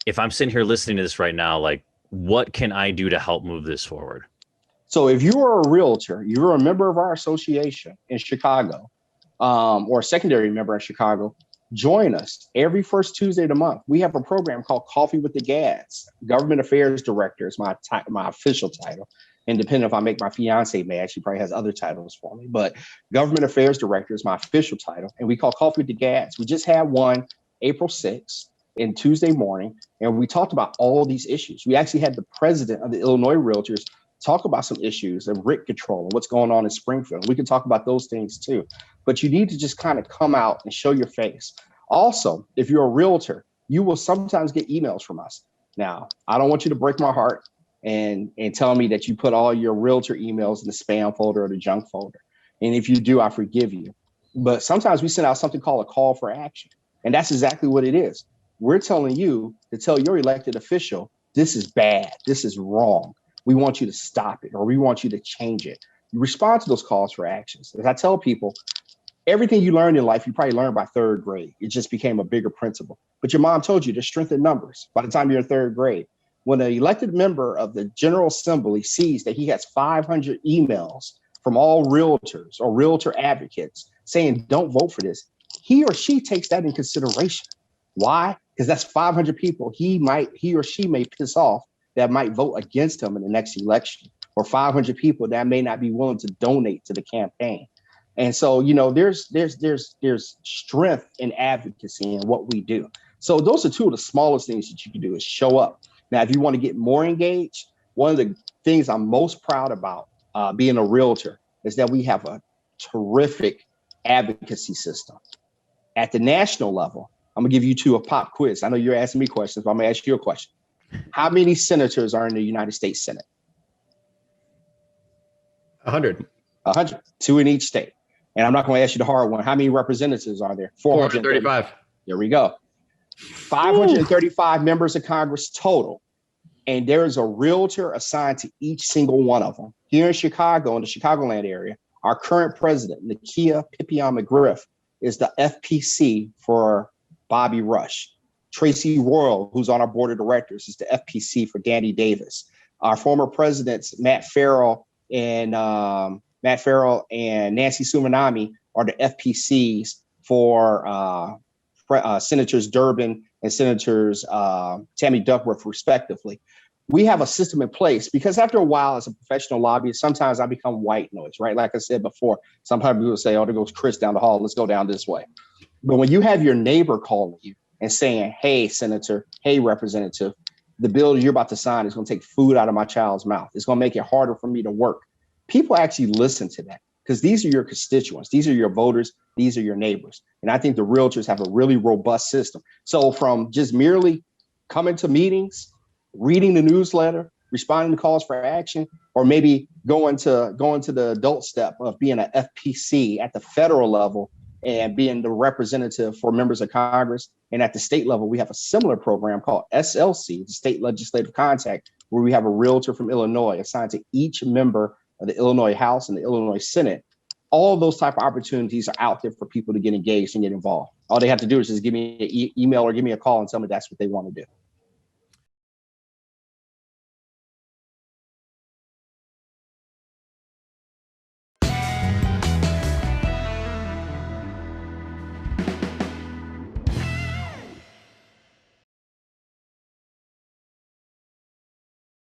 if I'm sitting here listening to this right now, like, what can I do to help move this forward? So if you are a realtor, you're a member of our association in Chicago, or a secondary member in Chicago, join us every first Tuesday of the month. We have a program called Coffee with the Gads. Government Affairs Director is my official title. And depending if I make my fiance mad, she probably has other titles for me. But Government Affairs Director is my official title. And we call Coffee with the Gads. We just had one April 6th and Tuesday morning, and we talked about all these issues. We actually had the president of the Illinois Realtors talk about some issues of rent control and what's going on in Springfield. We can talk about those things too, but you need to just kind of come out and show your face. Also, if you're a realtor, you will sometimes get emails from us. Now, I don't want you to break my heart and tell me that you put all your realtor emails in the spam folder or the junk folder. And if you do, I forgive you. But sometimes we send out something called a call for action. And that's exactly what it is. We're telling you to tell your elected official, this is bad, this is wrong. We want you to stop it, or we want you to change it. You respond to those calls for actions. As I tell people, everything you learned in life, you probably learned by third grade. It just became a bigger principle. But your mom told you to strengthen numbers by the time you're in third grade. When an elected member of the General Assembly sees that he has 500 emails from all realtors or realtor advocates saying, don't vote for this, he or she takes that in consideration. Why? Because that's 500 people he or she may piss off that might vote against him in the next election, or 500 people that may not be willing to donate to the campaign. And so, you know, there's strength in advocacy in what we do. So those are two of the smallest things that you can do is show up. Now, if you want to get more engaged, one of the things I'm most proud about being a realtor is that we have a terrific advocacy system. At the national level, I'm gonna give you two a pop quiz. I know you're asking me questions, but I'm gonna ask you a question. How many senators are in the United States Senate? 100. 100, two in each state. And I'm not going to ask you the hard one. How many representatives are there? 435. There we go. 535 members of Congress total. And there is a realtor assigned to each single one of them. Here in Chicago, in the Chicagoland area, our current president, 𝗬𝗵𝗶𝗵𝗵𝗃, is the FPC for Bobby Rush. Tracy Royal, who's on our board of directors, is the FPC for Danny Davis. Our former presidents, Matt Farrell and Nancy Somanami, are the FPCs for Senators Durbin and Senators Tammy Duckworth, respectively. We have a system in place because after a while, as a professional lobbyist, sometimes I become white noise, right? Like I said before, sometimes people say, oh, there goes Chris down the hall. Let's go down this way. But when you have your neighbor calling you and saying, hey, Senator, hey, Representative, the bill you're about to sign is going to take food out of my child's mouth. It's going to make it harder for me to work. People actually listen to that because these are your constituents. These are your voters. These are your neighbors. And I think the realtors have a really robust system. So from just merely coming to meetings, reading the newsletter, responding to calls for action, or maybe going to the adult step of being an FPC at the federal level and being the representative for members of Congress. And at the state level, we have a similar program called SLC, the State Legislative Contact, where we have a realtor from Illinois assigned to each member of the Illinois House and the Illinois Senate. All of those type of opportunities are out there for people to get engaged and get involved. All they have to do is just give me an email or give me a call and tell me that's what they want to do.